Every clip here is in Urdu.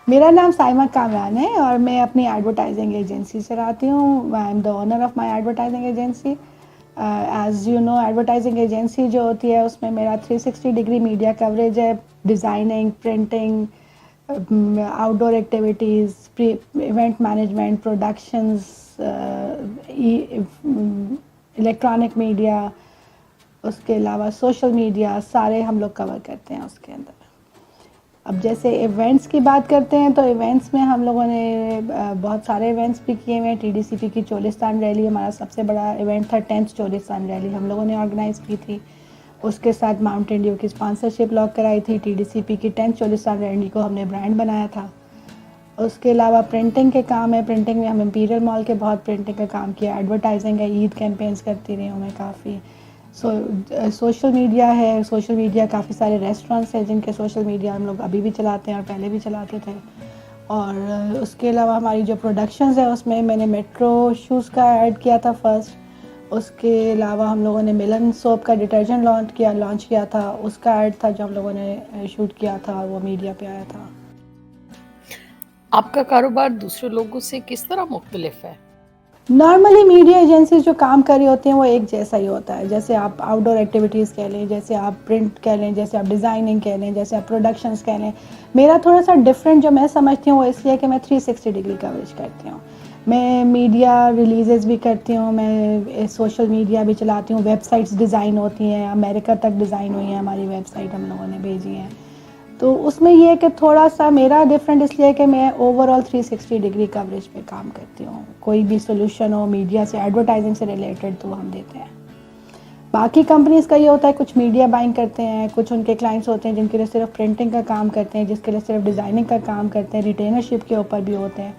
میرا نام سائمہ کامران ہے اور میں اپنی ایڈورٹائزنگ ایجنسی چلاتی ہوں. I am the owner of my advertising agency. As you know advertising agency جو ہوتی ہے اس میں میرا 360 ڈگری میڈیا کوریج ہے. Designing, printing, outdoor activities, event management, productions, electronic media, اس کے علاوہ سوشل میڈیا، سارے ہم لوگ کور کرتے ہیں اس کے اندر. اب جیسے ایونٹس کی بات کرتے ہیں تو ایونٹس میں ہم لوگوں نے بہت سارے ایونٹس بھی کیے ہوئے ہیں. ٹی ڈی سی پی کی چولستان ریلی ہمارا سب سے بڑا ایونٹ تھا. 10th چولستان ریلی ہم لوگوں نے آرگنائز کی تھی. اس کے ساتھ ماؤنٹین ڈیو کی اسپانسرشپ لاک کرائی تھی. ٹی ڈی سی پی کی 10th چولستان ریلی کو ہم نے برانڈ بنایا تھا. اس کے علاوہ پرنٹنگ کے کام ہے. پرنٹنگ میں ہم امپیریل مال کے بہت پرنٹنگ کا کام کیا. ایڈورٹائزنگ ہے، عید کیمپینز کرتی رہی ہوں میں کافی. سوشل میڈیا ہے. سوشل میڈیا کافی سارے ریسٹورینٹس ہیں جن کے سوشل میڈیا ہم لوگ ابھی بھی چلاتے ہیں اور پہلے بھی چلاتے تھے. اور اس کے علاوہ ہماری جو پروڈکشنز ہیں اس میں نے میٹرو شوز کا ایڈ کیا تھا فرسٹ. اس کے علاوہ ہم لوگوں نے ملن سوپ کا ڈٹرجنٹ لانچ کیا تھا. اس کا ایڈ تھا جو ہم لوگوں نے شوٹ کیا تھا، وہ میڈیا پہ آیا تھا. آپ کا کاروبار دوسرے لوگوں سے کس طرح مختلف ہے؟ نارملی میڈیا ایجنسیز جو کام کر رہی ہوتی ہیں وہ ایک جیسا ہی ہوتا ہے. جیسے آپ آؤٹ ڈور ایکٹیویٹیز کہہ لیں، جیسے آپ پرنٹ کہہ لیں، جیسے آپ ڈیزائننگ کہہ لیں، جیسے آپ پروڈکشنز کہہ لیں. میرا تھوڑا سا ڈفرینٹ جو میں سمجھتی ہوں وہ اس لیے کہ میں 360 ڈگری کوریج کرتی ہوں. میں میڈیا ریلیزز بھی کرتی ہوں، میں سوشل میڈیا بھی چلاتی ہوں. ویب سائٹس ڈیزائن ہوتی ہیں، امریکہ تک ڈیزائن ہوئی ہیں ہماری ویب سائٹ، ہم لوگوں نے بھیجی ہیں. تو اس میں یہ ہے کہ تھوڑا سا میرا ڈفرینٹ اس لیے کہ میں اوور آل 360 ڈگری کوریج پہ کام کرتی ہوں. کوئی بھی سولوشن ہو میڈیا سے، ایڈورٹائزنگ سے ریلیٹڈ، تو ہم دیتے ہیں. باقی کمپنیز کا یہ ہوتا ہے کچھ میڈیا بائنگ کرتے ہیں، کچھ ان کے کلائنٹس ہوتے ہیں جن کے لیے صرف پرنٹنگ کا کام کرتے ہیں، جس کے لیے صرف ڈیزائننگ کا کام کرتے ہیں. ریٹینرشپ کے اوپر بھی ہوتے ہیں.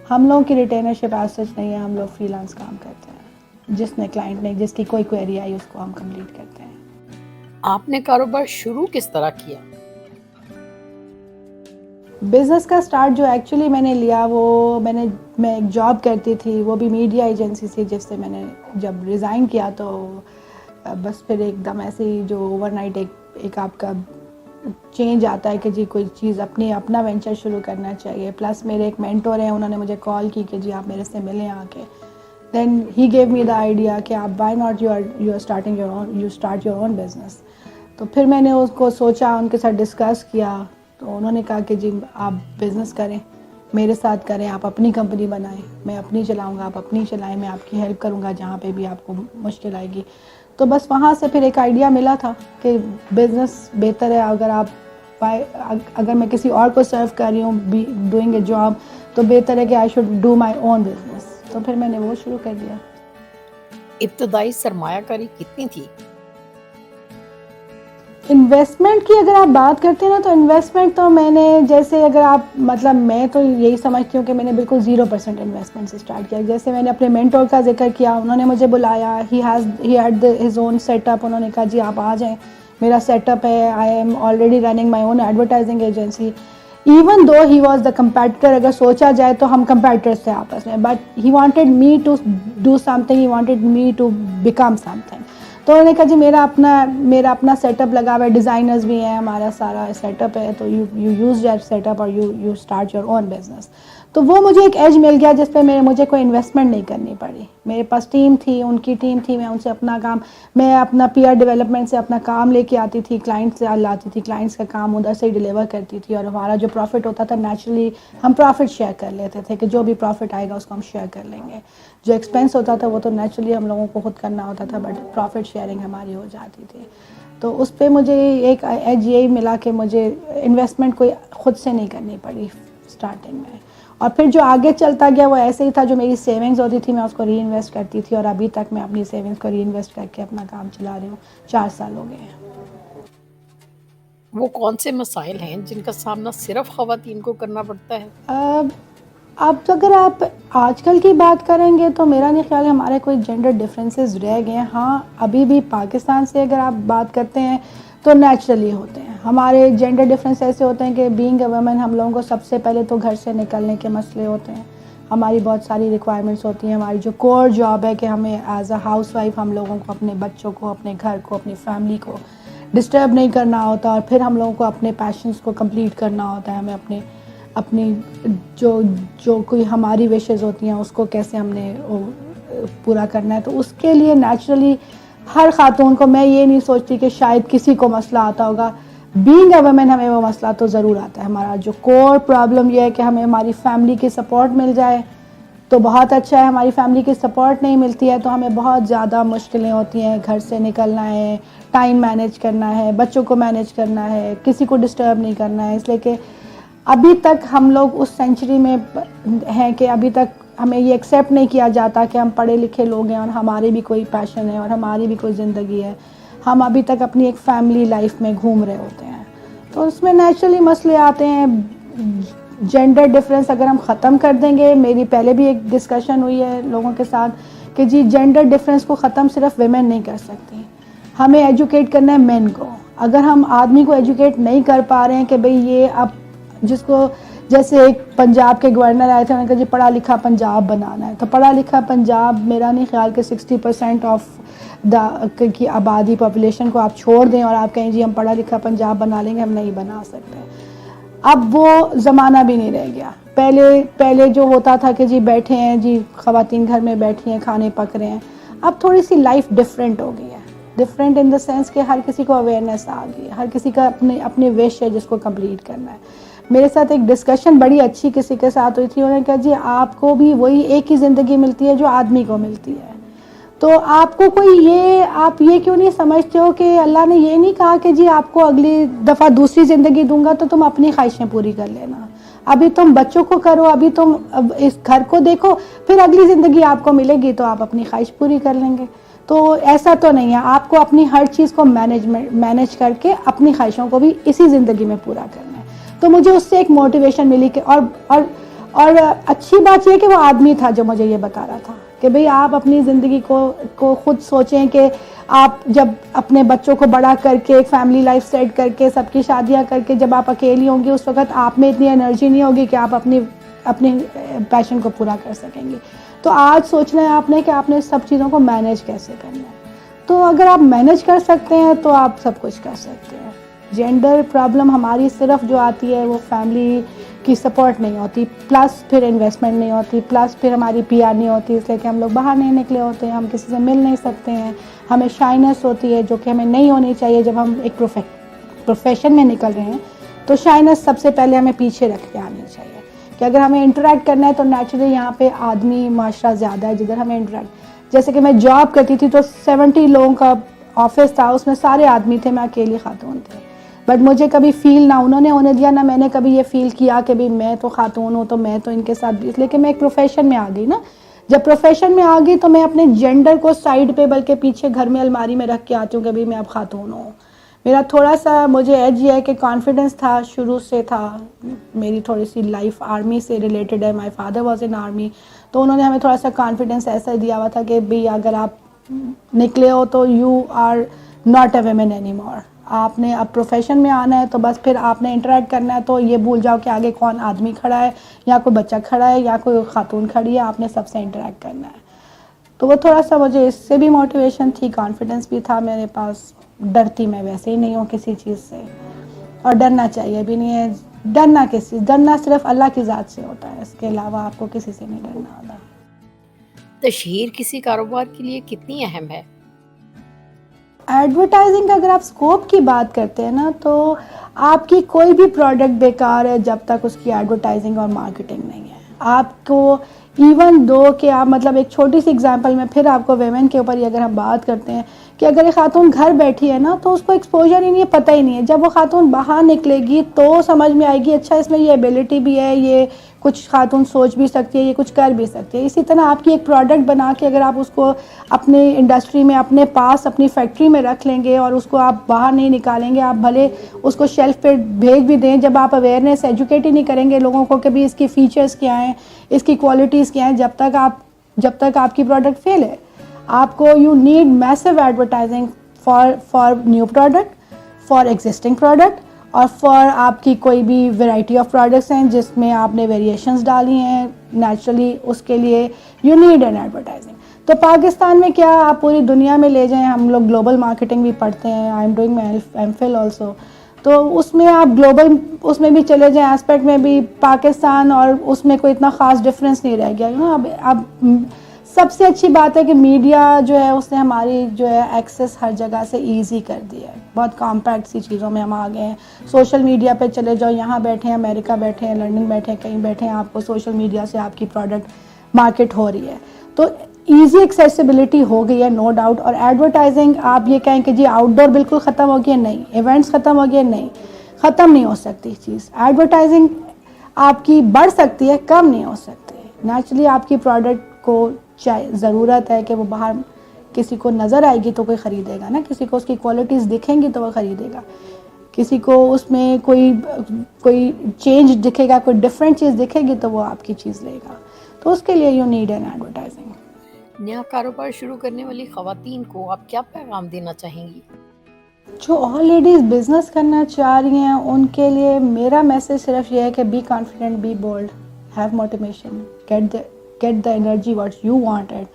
ہم لوگوں کی ریٹینرشپ ایز سچ نہیں ہے، ہم لوگ فری لانس کام کرتے ہیں. جس نے کلائنٹ نے جس کی کوئی کوئری آئی اس کو ہم کمپلیٹ کرتے ہیں. آپ نے کاروبار شروع کس طرح کیا؟ بزنس کا سٹارٹ جو ایکچولی میں نے لیا وہ میں ایک جاب کرتی تھی، وہ بھی میڈیا ایجنسی سے، جس سے میں نے جب ریزائن کیا تو بس پھر ایک دم ایسے ہی جو اوور نائٹ ایک آپ کا چینج آتا ہے کہ جی کوئی چیز اپنا وینچر شروع کرنا چاہیے. پلس میرے ایک مینٹور ہیں، انہوں نے مجھے کال کی کہ جی آپ میرے سے ملیں آ کے. دین ہی گیو می دا آئیڈیا کہ آپ why not you start your own business. تو پھر میں نے اس کو سوچا، ان کے ساتھ ڈسکس کیا. تو انہوں نے کہا کہ جی آپ بزنس کریں، میرے ساتھ کریں، آپ اپنی کمپنی بنائیں، میں اپنی چلاؤں گا، آپ اپنی چلائیں، میں آپ کی ہیلپ کروں گا جہاں پہ بھی آپ کو مشکل آئے گی. تو بس وہاں سے پھر ایک آئیڈیا ملا تھا کہ بزنس بہتر ہے اگر میں کسی اور کو سرو کر رہی ہوں ڈوئنگ اے جاب، تو بہتر ہے کہ I should do my own business. تو پھر میں نے وہ شروع کر دیا. ابتدائی سرمایہ کاری کتنی تھی؟ انویسٹمنٹ کی اگر آپ بات کرتے ہیں نا، تو انویسٹمنٹ تو میں نے جیسے اگر آپ میں تو یہی سمجھتی ہوں کہ میں نے بالکل 0% انویسٹمنٹ سے اسٹارٹ کیا. جیسے میں نے اپنے مینٹور کا ذکر کیا، انہوں نے مجھے بلایا، he had his own set up. انہوں نے کہا جی آپ آ جائیں، میرا سیٹ اپ ہے، I am already running my own advertising agency. Even though he was the competitor, اگر سوچا جائے تو ہم کمپیٹیٹرس تھے آپس میں، but he wanted me to do something, he wanted me to become something. تو انہوں نے کہا جی میرا اپنا سیٹ اپ لگا ہوا ہے، ڈیزائنرز بھی ہیں، ہمارا سارا سیٹ اپ ہے، تو you use your set up اور you start your own business. تو وہ مجھے ایک ایج مل گیا جس پہ مجھے کوئی انویسٹمنٹ نہیں کرنی پڑی. میرے پاس ٹیم تھی، ان کی ٹیم تھی، میں ان سے اپنا کام، میں اپنا پی آر ڈیولپمنٹ سے اپنا کام لے کے آتی تھی، کلائنٹ سے لاتی تھی، کلائنٹس کا کام ادھر سے ہی ڈلیور کرتی تھی. اور ہمارا جو پروفٹ ہوتا تھا نیچرلی ہم پروفٹ شیئر کر لیتے تھے کہ جو بھی پروفٹ آئے گا اس کو ہم شیئر کر لیں گے. جو ایکسپینس ہوتا تھا وہ تو نیچرلی ہم لوگوں کو خود کرنا ہوتا تھا، بٹ پروفٹ شیئرنگ ہماری ہو جاتی تھی. تو اس پہ مجھے ایک ایج یہی ملا کہ مجھے انویسٹمنٹ کوئی خود سے نہیں کرنی پڑی اسٹارٹنگ میں. اور پھر جو آگے چلتا گیا وہ ایسے ہی تھا، جو میری سیونگز ہوتی تھی میں اس کو ری انویسٹ کرتی تھی، اور ابھی تک میں اپنی سیونگز کو ری انویسٹ کر کے اپنا کام چلا رہی ہوں. 4 سال ہو گئے ہیں. وہ کون سے مسائل ہیں جن کا سامنا صرف خواتین کو کرنا پڑتا ہے؟ اب اگر آپ آج کل کی بات کریں گے تو میرا نہیں خیال ہے ہمارے کوئی جینڈر ڈفرینسز رہ گئے ہیں. ہاں ابھی بھی پاکستان سے اگر آپ بات کرتے ہیں تو نیچرلی ہوتے ہیں. ہمارے جینڈر ڈفرینس ایسے ہوتے ہیں کہ بینگ اے ویمن ہم لوگوں کو سب سے پہلے تو گھر سے نکلنے کے مسئلے ہوتے ہیں. ہماری بہت ساری ریکوائرمنٹس ہوتی ہیں. ہماری جو کور جاب ہے کہ ہمیں ایز اے ہاؤس وائف ہم لوگوں کو اپنے بچوں کو، اپنے گھر کو، اپنی فیملی کو ڈسٹرب نہیں کرنا ہوتا، اور پھر ہم لوگوں کو اپنے پیشنس کو کمپلیٹ کرنا ہوتا ہے. ہمیں اپنے اپنی جو جو کوئی ہماری وشز ہوتی ہیں اس کو کیسے ہم نے پورا کرنا ہے. تو اس کے لیے نیچرلی ہر خاتون کو, میں یہ نہیں سوچتی کہ شاید کسی کو مسئلہ آتا ہوگا, بینگ اے ویمن ہمیں وہ مسئلہ تو ضرور آتا ہے. ہمارا جو کور پرابلم یہ ہے کہ ہمیں ہماری فیملی کی سپورٹ مل جائے تو بہت اچھا ہے. ہماری فیملی کی سپورٹ نہیں ملتی ہے تو ہمیں بہت زیادہ مشکلیں ہوتی ہیں. گھر سے نکلنا ہے, ٹائم مینیج کرنا ہے, بچوں کو مینیج کرنا ہے, کسی کو ڈسٹرب نہیں کرنا ہے. اس لیے کہ ابھی تک ہم لوگ اس سینچری میں ہیں کہ ابھی تک ہمیں یہ ایکسیپٹ نہیں کیا جاتا کہ ہم پڑھے لکھے لوگ ہیں اور ہمارے بھی کوئی پیشن ہے اور ہماری بھی کوئی زندگی ہے. ہم ابھی تک اپنی ایک فیملی لائف میں گھوم رہے ہوتے ہیں. تو اس میں نیچرلی مسئلے آتے ہیں. جینڈر ڈفرینس اگر ہم ختم کر دیں گے, میری پہلے بھی ایک ڈسکشن ہوئی ہے لوگوں کے ساتھ کہ جی جینڈر ڈفرینس کو ختم صرف ویمن نہیں کر سکتی, ہمیں ایجوکیٹ کرنا ہے مین کو. اگر ہم آدمی کو ایجوکیٹ نہیں کر پا رہے ہیں کہ بھئی یہ اب جس کو, جیسے ایک پنجاب کے گورنر آئے تھے, انہوں نے کہا جی پڑھا لکھا پنجاب بنانا ہے. تو پڑھا لکھا پنجاب, میرا نہیں خیال کہ 60% آف کی آبادی پاپولیشن کو آپ چھوڑ دیں اور آپ کہیں جی ہم پڑھا لکھا پنجاب بنا لیں گے, ہم نہیں بنا سکتے. اب وہ زمانہ بھی نہیں رہ گیا. پہلے جو ہوتا تھا کہ جی بیٹھے ہیں جی خواتین گھر میں بیٹھی ہیں, کھانے پک رہے ہیں. اب تھوڑی سی لائف ڈفرینٹ ہو گئی ہے. ڈفرینٹ ان دا سینس کہ ہر کسی کو اویئرنیس آ گئی ہے, ہر کسی کا اپنی وش ہے جس کو کمپلیٹ کرنا ہے. میرے ساتھ ایک ڈسکشن بڑی اچھی کسی کے ساتھ ہوئی تھی, انہوں نے کہا جی آپ کو بھی وہی ایک ہی زندگی ملتی ہے جو آدمی کو ملتی ہے, تو آپ کو آپ یہ کیوں نہیں سمجھتے ہو کہ اللہ نے یہ نہیں کہا کہ جی آپ کو اگلی دفعہ دوسری زندگی دوں گا تو تم اپنی خواہشیں پوری کر لینا. ابھی تم بچوں کو کرو, ابھی تم اس گھر کو دیکھو, پھر اگلی زندگی آپ کو ملے گی تو آپ اپنی خواہش پوری کر لیں گے. تو ایسا تو نہیں ہے, آپ کو اپنی ہر چیز کو مینیج کر کے اپنی خواہشوں کو بھی اسی زندگی میں پورا کرنا ہے. تو مجھے اس سے ایک موٹیویشن ملی کہ اور اچھی بات یہ کہ وہ آدمی تھا جو مجھے یہ بتا رہا تھا کہ بھئی آپ اپنی زندگی کو خود سوچیں کہ آپ جب اپنے بچوں کو بڑا کر کے ایک فیملی لائف سیٹ کر کے سب کی شادیاں کر کے جب آپ اکیلی ہوں گی اس وقت آپ میں اتنی انرجی نہیں ہوگی کہ آپ اپنی پیشن کو پورا کر سکیں گے. تو آج سوچنا ہے آپ نے کہ آپ نے سب چیزوں کو مینیج کیسے کرنا ہے. تو اگر آپ مینیج کر سکتے ہیں تو آپ سب کچھ کر سکتے ہیں. جینڈر پرابلم ہماری صرف جو آتی ہے وہ فیملی کی سپورٹ نہیں ہوتی, پلس پھر انویسٹمنٹ نہیں ہوتی, پلس پھر ہماری پی آر نہیں ہوتی, اس لیے کہ ہم لوگ باہر نہیں نکلے ہوتے ہیں, ہم کسی سے مل نہیں سکتے ہیں, ہمیں شائنس ہوتی ہے جو کہ ہمیں نہیں ہونی چاہیے. جب ہم ایک پروفیشن میں نکل رہے ہیں تو شائنس سب سے پہلے ہمیں پیچھے رکھ کے آنی چاہیے کہ اگر ہمیں انٹریکٹ کرنا ہے تو نیچرلی یہاں پہ آدمی معاشرہ زیادہ ہے جدھر ہمیں جیسے کہ میں جاب کرتی تھی تو 70 لوگوں کا آفس تھا, اس میں سارے آدمی تھے, میں اکیلی خاتون تھی. بٹ مجھے کبھی فیل نہ انہوں نے ہونے دیا, نہ میں نے کبھی یہ فیل کیا کہ بھی میں تو خاتون ہوں تو میں تو ان کے ساتھ بھی, اس لیے کہ میں ایک پروفیشن میں آ گئی نا. جب پروفیشن میں آ گئی تو میں اپنے جینڈر کو سائڈ پہ بلکہ پیچھے گھر میں الماری میں رکھ کے آتی ہوں کہ بھی میں اب خاتون ہوں. میرا تھوڑا سا مجھے ایج یہ ہے کہ کانفیڈنس تھا, شروع سے تھا. میری تھوڑی سی لائف آرمی سے ریلیٹڈ ہے, my father was in army, تو انہوں نے ہمیں تھوڑا سا کانفیڈنس ایسا دیا ہوا تھا کہ بھی اگر آپ نکلے ہو تو you are not a women any more. آپ نے اب پروفیشن میں آنا ہے تو بس پھر آپ نے انٹریکٹ کرنا ہے تو یہ بھول جاؤ کہ آگے کون آدمی کھڑا ہے یا کوئی بچہ کھڑا ہے یا کوئی خاتون کھڑی ہے, آپ نے سب سے انٹریکٹ کرنا ہے. تو وہ تھوڑا سا مجھے اس سے بھی موٹیویشن تھی, کانفیڈنس بھی تھا میرے پاس. ڈرتی میں ویسے ہی نہیں ہوں کسی چیز سے, اور ڈرنا چاہیے بھی نہیں ہے. ڈرنا کس چیز, ڈرنا صرف اللہ کی ذات سے ہوتا ہے, اس کے علاوہ آپ کو کسی سے نہیں ڈرنا ہوتا. تشہیر کسی کاروبار کے لیے کتنی اہم ہے؟ ایڈورٹائزنگ کا اگر آپ اسکوپ کی بات کرتے ہیں نا تو آپ کی کوئی بھی پروڈکٹ بیکار ہے جب تک اس کی ایڈورٹائزنگ اور مارکیٹنگ نہیں ہے. آپ کو ایون دو کہ آپ مطلب ایک چھوٹی سی ایگزامپل میں پھر آپ کو ویمن کے اوپر ہی اگر ہم بات کرتے ہیں کہ اگر ایک خاتون گھر بیٹھی ہے نا تو اس کو ایکسپوجر ہی نہیں ہے, پتہ ہی نہیں ہے. جب وہ خاتون باہر نکلے گی تو سمجھ میں آئے گی اچھا اس میں یہ ایبلٹی بھی ہے, یہ کچھ خاتون سوچ بھی سکتی ہے, یہ کچھ کر بھی سکتی ہے. اسی طرح آپ کی ایک پروڈکٹ بنا کے اگر آپ اس کو اپنے انڈسٹری میں اپنے پاس اپنی فیکٹری میں رکھ لیں گے اور اس کو آپ باہر نہیں نکالیں گے, آپ بھلے اس کو شیلف پہ بھیج بھی دیں, جب آپ اویئرنیس ایجوکیٹ ہی نہیں کریں گے لوگوں کو کہ بھی اس کی فیچرز کیا ہیں, اس کی کوالٹیز کیا ہیں, جب تک آپ کی پروڈکٹ فیل ہے. آپ کو you need massive advertising for new product, for existing product, اور فار آپ کی کوئی بھی ویرائٹی آف پروڈکٹس ہیں جس میں آپ نے ویریشنز ڈالی ہیں نیچرلی, اس کے لیے یو نیڈ این ایڈورٹائزنگ. تو پاکستان میں کیا, آپ پوری دنیا میں لے جائیں, ہم لوگ گلوبل مارکیٹنگ بھی پڑھتے ہیں, I am doing my M Phil also. تو اس میں آپ گلوبل اس میں بھی چلے جائیں ایسپیکٹ میں بھی پاکستان اور اس میں کوئی اتنا خاص ڈفرینس نہیں رہ گیا. اب سب سے اچھی بات ہے کہ میڈیا جو ہے اس نے ہماری جو ہے ایکسیس ہر جگہ سے ایزی کر دیا ہے. بہت کمپیکٹ سی چیزوں میں ہم آ گئے ہیں. سوشل میڈیا پہ چلے جاؤ, یہاں بیٹھے ہیں, امریکہ بیٹھے ہیں, لنڈن بیٹھے ہیں, کہیں بیٹھے ہیں, آپ کو سوشل میڈیا سے آپ کی پروڈکٹ مارکیٹ ہو رہی ہے. تو ایزی ایکسیسیبلٹی ہو گئی ہے نو ڈاؤٹ. اور ایڈورٹائزنگ آپ یہ کہیں کہ جی آؤٹ ڈور بالکل ختم ہو گیا, نہیں. ایونٹس ختم ہو گئے, نہیں. ختم نہیں ہو سکتی چیز. ایڈورٹائزنگ آپ کی بڑھ سکتی ہے, کم نہیں ہو سکتی. نیچرلی آپ کی پروڈکٹ کو چاہے ضرورت ہے کہ وہ باہر کسی کو نظر آئے گی تو کوئی خریدے گا نا, کسی کو اس کی کوالٹیز دکھیں گی تو وہ خریدے گا, کسی کو اس میں کوئی چینج دکھے گا, کوئی ڈفرینٹ چیز دکھے گی تو وہ آپ کی چیز لے گا. تو اس کے لیے یو نیڈ این ایڈورٹائزنگ. نیا کاروبار شروع کرنے والی خواتین کو آپ کیا پیغام دینا چاہیں گی؟ جو آل لیڈیز بزنس کرنا چاہ رہی ہیں ان کے لیے میرا میسج صرف یہ ہے کہ be confident, be bold, have motivation, get the energy what you wanted.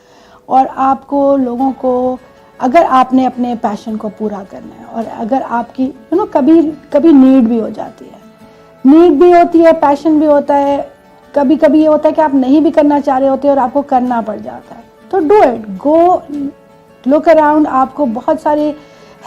اور آپ کو لوگوں کو اگر آپ نے اپنے پیشن کو پورا کرنا ہے, اور اگر آپ کی کبھی نیڈ بھی ہو جاتی ہے, نیڈ بھی ہوتی ہے, پیشن بھی ہوتا ہے, کبھی کبھی یہ ہوتا ہے کہ آپ نہیں بھی کرنا چاہ رہے ہوتے اور آپ کو کرنا پڑ جاتا ہے, تو do it, go look around. آپ کو بہت ساری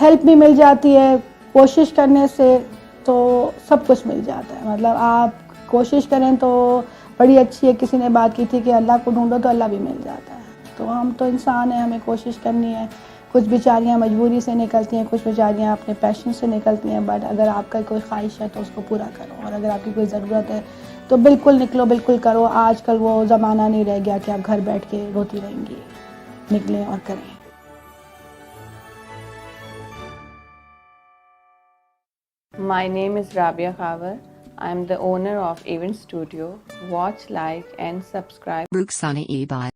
ہیلپ بھی مل جاتی ہے کوشش کرنے سے, تو سب کچھ مل جاتا ہے. مطلب آپ کوشش کریں تو بڑی اچھی ہے. کسی نے بات کی تھی کہ اللہ کو ڈھونڈو تو اللہ بھی مل جاتا ہے. تو ہم تو انسان ہیں, ہمیں کوشش کرنی ہے. کچھ بیچاریاں مجبوری سے نکلتی ہیں, کچھ بیچاریاں اپنے پیشن سے نکلتی ہیں, بٹ اگر آپ کا کوئی خواہش ہے تو اس کو پورا کرو, اور اگر آپ کی کوئی ضرورت ہے تو بالکل نکلو, بالکل کرو. آج کل وہ زمانہ نہیں رہ گیا کہ آپ گھر بیٹھ کے روتی رہیں گی. نکلیں اور کریں. My name is Rabia Khavar. I am the owner of Event Studio. Watch, like and subscribe. Rukhsana Ebi.